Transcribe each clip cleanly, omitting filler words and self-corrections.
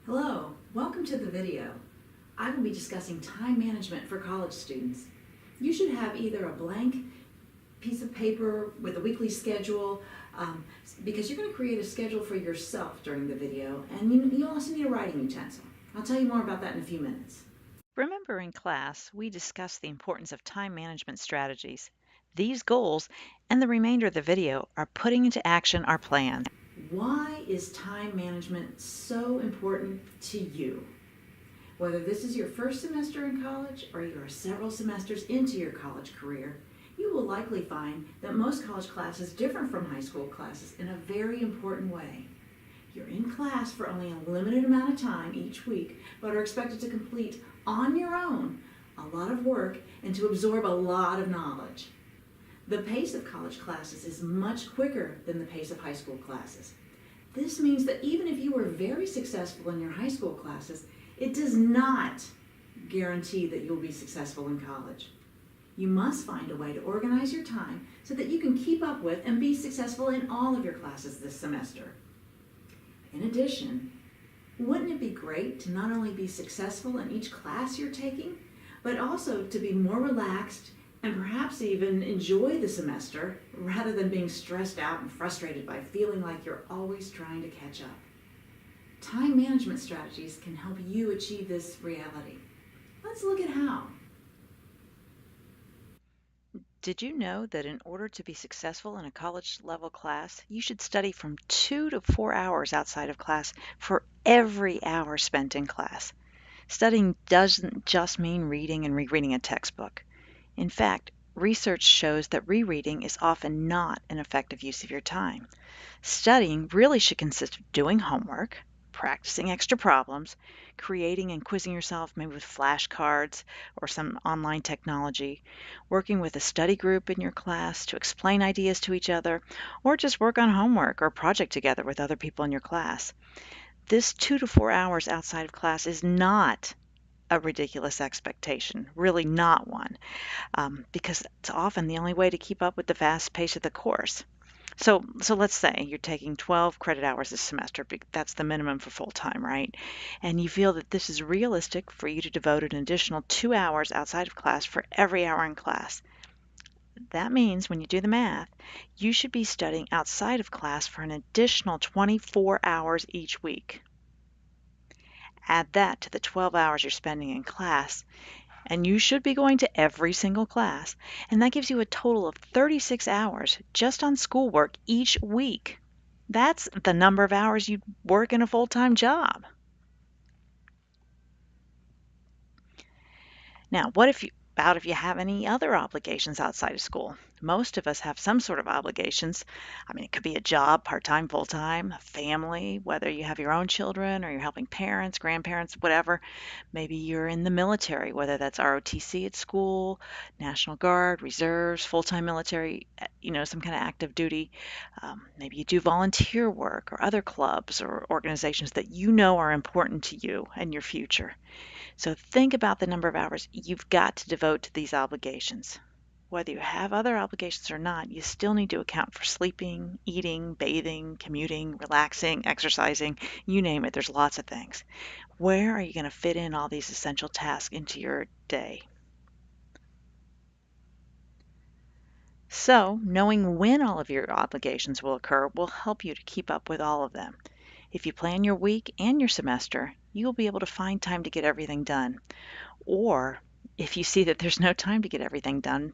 Hello, welcome to the video. I will be discussing time management for college students. You should have either a blank piece of paper with a weekly schedule because you're going to create a schedule for yourself during the video, and you also need a writing utensil. I'll tell you more about that in a few minutes. Remember in class, we discussed the importance of time management strategies. These goals and the remainder of the video are putting into action our plan. Why is time management so important to you? Whether this is your first semester in college or you are several semesters into your college career, you will likely find that most college classes differ from high school classes in a very important way. You're in class for only a limited amount of time each week, but are expected to complete on your own a lot of work and to absorb a lot of knowledge. The pace of college classes is much quicker than the pace of high school classes. This means that even if you were very successful in your high school classes, it does not guarantee that you'll be successful in college. You must find a way to organize your time so that you can keep up with and be successful in all of your classes this semester. In addition, wouldn't it be great to not only be successful in each class you're taking, but also to be more relaxed and perhaps even enjoy the semester rather than being stressed out and frustrated by feeling like you're always trying to catch up? Time management strategies can help you achieve this reality. Let's look at how. Did you know that in order to be successful in a college level class, you should study from 2 to 4 hours outside of class for every hour spent in class? Studying doesn't just mean reading and rereading a textbook. In fact, research shows that rereading is often not an effective use of your time. Studying really should consist of doing homework, practicing extra problems, creating and quizzing yourself maybe with flashcards or some online technology, working with a study group in your class to explain ideas to each other, or just work on homework or project together with other people in your class. This 2 to 4 hours outside of class is not a ridiculous expectation, really not one, because it's often the only way to keep up with the fast pace of the course. So let's say you're taking 12 credit hours this semester. That's the minimum for full time, right? And you feel that this is realistic for you to devote an additional 2 hours outside of class for every hour in class. That means when you do the math, you should be studying outside of class for an additional 24 hours each week. Add that to the 12 hours you're spending in class, and you should be going to every single class, and that gives you a total of 36 hours just on schoolwork each week. That's the number of hours you'd work in a full-time job. Now, what if you have any other obligations outside of school? Most of us have some sort of obligations. I mean, it could be a job, part-time, full-time, a family, whether you have your own children or you're helping parents, grandparents, whatever. Maybe you're in the military, whether that's ROTC at school, National Guard, reserves, full-time military, some kind of active duty. Maybe you do volunteer work or other clubs or organizations that you know are important to you and your future. So think about the number of hours you've got to devote to these obligations. Whether you have other obligations or not, you still need to account for sleeping, eating, bathing, commuting, relaxing, exercising, you name it, there's lots of things. Where are you going to fit in all these essential tasks into your day? So, knowing when all of your obligations will occur will help you to keep up with all of them. If you plan your week and your semester, you will be able to find time to get everything done. Or if you see that there's no time to get everything done,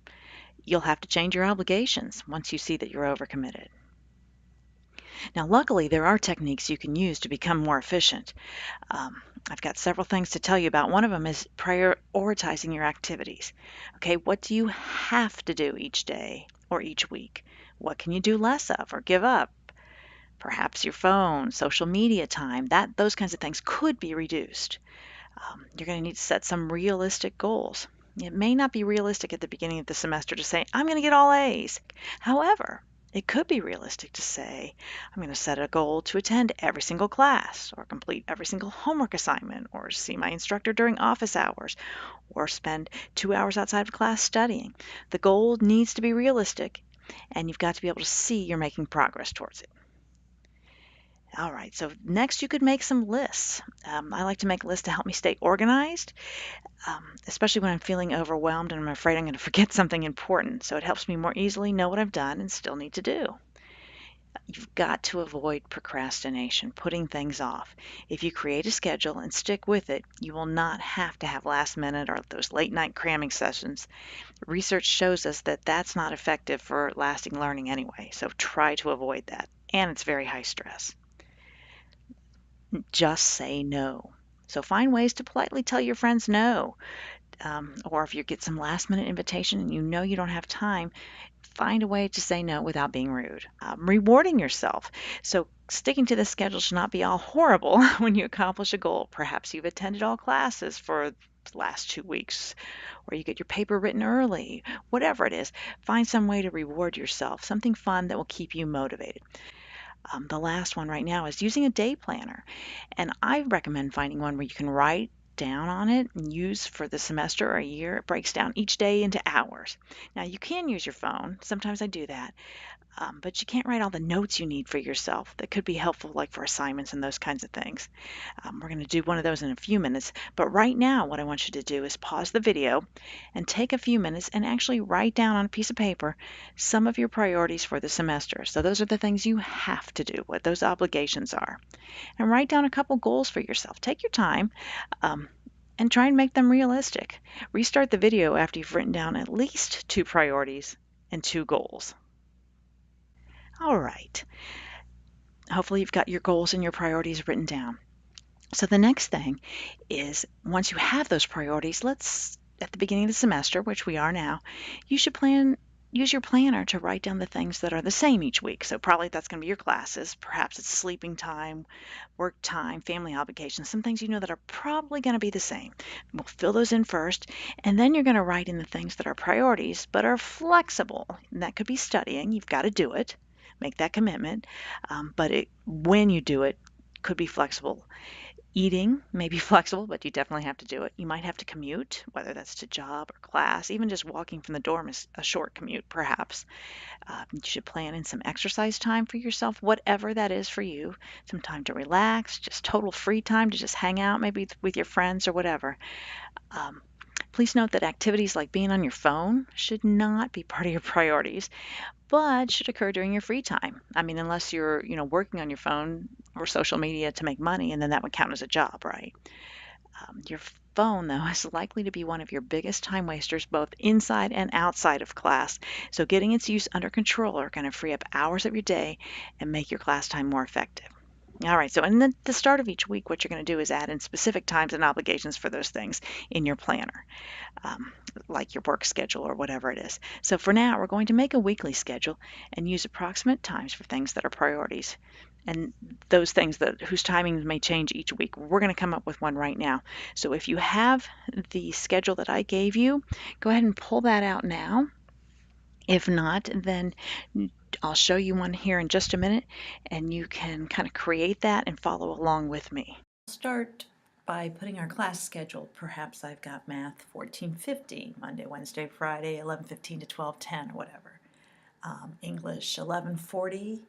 you'll have to change your obligations once you see that you're overcommitted. Now, luckily, there are techniques you can use to become more efficient. I've got several things to tell you about. One of them is prioritizing your activities. Okay, what do you have to do each day or each week? What can you do less of or give up? Perhaps your phone, social media time, those kinds of things could be reduced. You're going to need to set some realistic goals. It may not be realistic at the beginning of the semester to say, I'm going to get all A's. However, it could be realistic to say, I'm going to set a goal to attend every single class, or complete every single homework assignment, or see my instructor during office hours, or spend 2 hours outside of class studying. The goal needs to be realistic, and you've got to be able to see you're making progress towards it. All right, so next you could make some lists. I like to make lists to help me stay organized, especially when I'm feeling overwhelmed and I'm afraid I'm going to forget something important. So it helps me more easily know what I've done and still need to do. You've got to avoid procrastination, putting things off. If you create a schedule and stick with it, you will not have to have last minute or those late night cramming sessions. Research shows us that that's not effective for lasting learning anyway, so try to avoid that. And it's very high stress. Just say no. So find ways to politely tell your friends no. Or if you get some last minute invitation and you know you don't have time, find a way to say no without being rude. Rewarding yourself. So sticking to the schedule should not be all horrible when you accomplish a goal. Perhaps you've attended all classes for the last 2 weeks, or you get your paper written early, whatever it is. Find some way to reward yourself, something fun that will keep you motivated. The last one right now is using a day planner. And I recommend finding one where you can write down on it and use for the semester or a year. It breaks down each day into hours. Now, you can use your phone. Sometimes I do that. But you can't write all the notes you need for yourself that could be helpful, like for assignments and those kinds of things. We're going to do one of those in a few minutes. But right now, what I want you to do is pause the video and take a few minutes and actually write down on a piece of paper some of your priorities for the semester. So those are the things you have to do, what those obligations are. And write down a couple goals for yourself. Take your time. And try and make them realistic. Restart the video after you've written down at least 2 priorities and 2 goals. All right. Hopefully you've got your goals and your priorities written down. So the next thing is, once you have those priorities, let's at the beginning of the semester, which we are now, you should use your planner to write down the things that are the same each week. So probably that's going to be your classes. Perhaps it's sleeping time, work time, family obligations, some things you know that are probably going to be the same. We'll fill those in first, and then you're going to write in the things that are priorities but are flexible. And that could be studying. You've got to do it. Make that commitment. When you do it, could be flexible. Eating may be flexible, but you definitely have to do it. You might have to commute, whether that's to job or class. Even just walking from the dorm is a short commute, perhaps. You should plan in some exercise time for yourself, whatever that is for you. Some time to relax, just total free time to just hang out, maybe with your friends or whatever. Please note that activities like being on your phone should not be part of your priorities, but should occur during your free time. I mean, unless you're, working on your phone or social media to make money, and then that would count as a job, right? Your phone, though, is likely to be one of your biggest time wasters, both inside and outside of class. So getting its use under control are going to free up hours of your day and make your class time more effective. All right, so in the start of each week, what you're going to do is add in specific times and obligations for those things in your planner, like your work schedule or whatever it is. So for now, we're going to make a weekly schedule and use approximate times for things that are priorities. And those things whose timings may change each week, we're going to come up with one right now. So if you have the schedule that I gave you, go ahead and pull that out now. If not, then I'll show you one here in just a minute, and you can kind of create that and follow along with me. Start by putting our class schedule. Perhaps I've got math 14:50, Monday, Wednesday, Friday, 11:15 to 12:10 or whatever. English 11:40,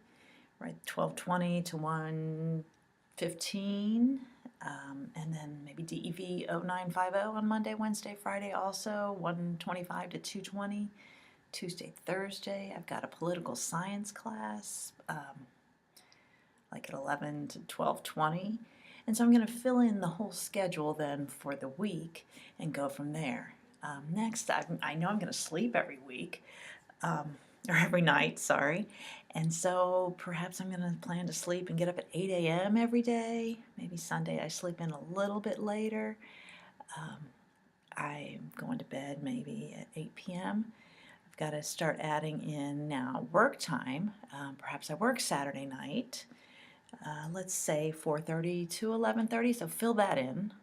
right, 12:20 to 1:15, and then maybe DEV 0950 on Monday, Wednesday, Friday also, 1:25 to 2:20. Tuesday, Thursday, I've got a political science class, like at 11 to 12:20. And so I'm going to fill in the whole schedule then for the week and go from there. Next, I know I'm going to sleep every week, or every night, sorry. And so perhaps I'm going to plan to sleep and get up at 8 a.m. every day. Maybe Sunday I sleep in a little bit later. I'm going to bed maybe at 8 p.m. I've got to start adding in now work time. Perhaps I work Saturday night. Let's say 4:30 to 11:30, so fill that in.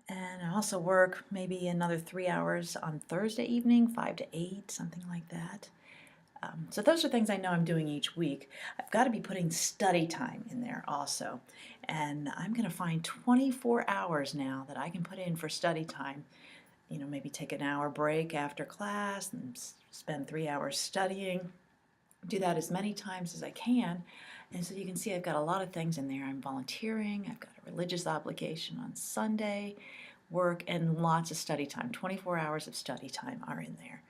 And I also work maybe another 3 hours on Thursday evening, 5 to 8, something like that. So those are things I know I'm doing each week. I've got to be putting study time in there also. And I'm going to find 24 hours now that I can put in for study time. Maybe take an hour break after class and spend 3 hours studying. Do that as many times as I can. And so you can see I've got a lot of things in there. I'm volunteering, I've got a religious obligation on Sunday, work, and lots of study time. 24 hours of study time are in there.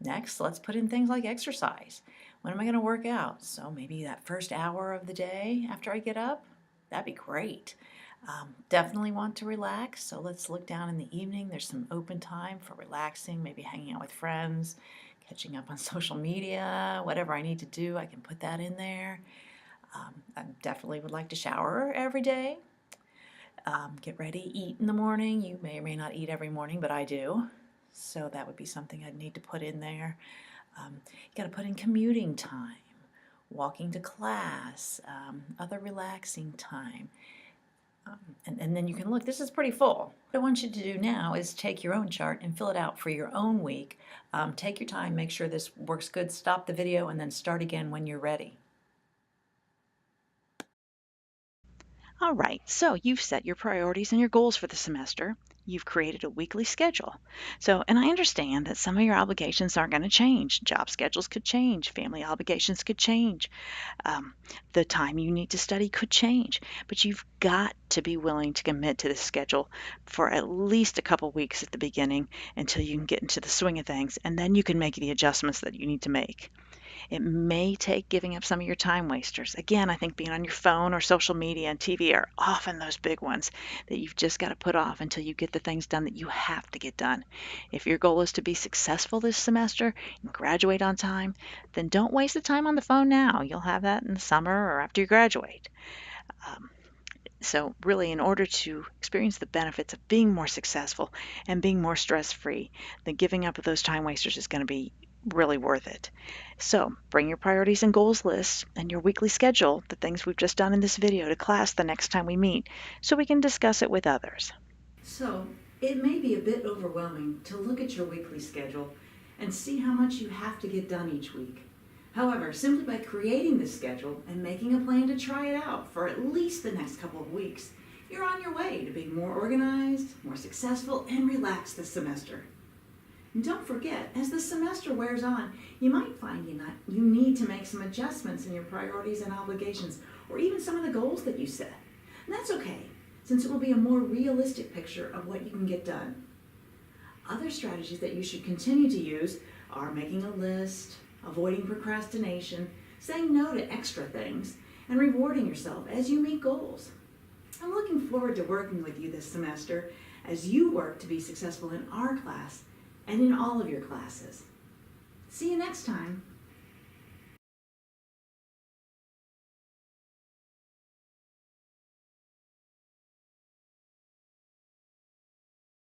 Next, let's put in things like exercise. When am I going to work out? So maybe that first hour of the day after I get up? That'd be great. Definitely want to relax, so let's look down in the evening. There's some open time for relaxing, maybe hanging out with friends, catching up on social media, whatever I need to do, I can put that in there. I definitely would like to shower every day. Get ready, eat in the morning. You may or may not eat every morning, but I do. So that would be something I'd need to put in there. You got to put in commuting time, walking to class, other relaxing time. And then you can look, this is pretty full. What I want you to do now is take your own chart and fill it out for your own week. Take your time, make sure this works good, stop the video, and then start again when you're ready. All right, so you've set your priorities and your goals for the semester. You've created a weekly schedule. And I understand that some of your obligations aren't going to change. Job schedules could change, family obligations could change, the time you need to study could change. But you've got to be willing to commit to this schedule for at least a couple weeks at the beginning until you can get into the swing of things, and then you can make the adjustments that you need to make. It may take giving up some of your time wasters. Again, I think being on your phone or social media and TV are often those big ones that you've just got to put off until you get the things done that you have to get done. If your goal is to be successful this semester and graduate on time, then don't waste the time on the phone now. You'll have that in the summer or after you graduate. So really, in order to experience the benefits of being more successful and being more stress-free, then giving up those time wasters is going to be really worth it. So bring your priorities and goals list and your weekly schedule, the things we've just done in this video, to class the next time we meet so we can discuss it with others. So, it may be a bit overwhelming to look at your weekly schedule and see how much you have to get done each week. However, simply by creating this schedule and making a plan to try it out for at least the next couple of weeks, you're on your way to being more organized, more successful, and relaxed this semester. And don't forget, as the semester wears on, you might find you need to make some adjustments in your priorities and obligations, or even some of the goals that you set. And that's okay, since it will be a more realistic picture of what you can get done. Other strategies that you should continue to use are making a list, avoiding procrastination, saying no to extra things, and rewarding yourself as you meet goals. I'm looking forward to working with you this semester as you work to be successful in our class and in all of your classes. See you next time.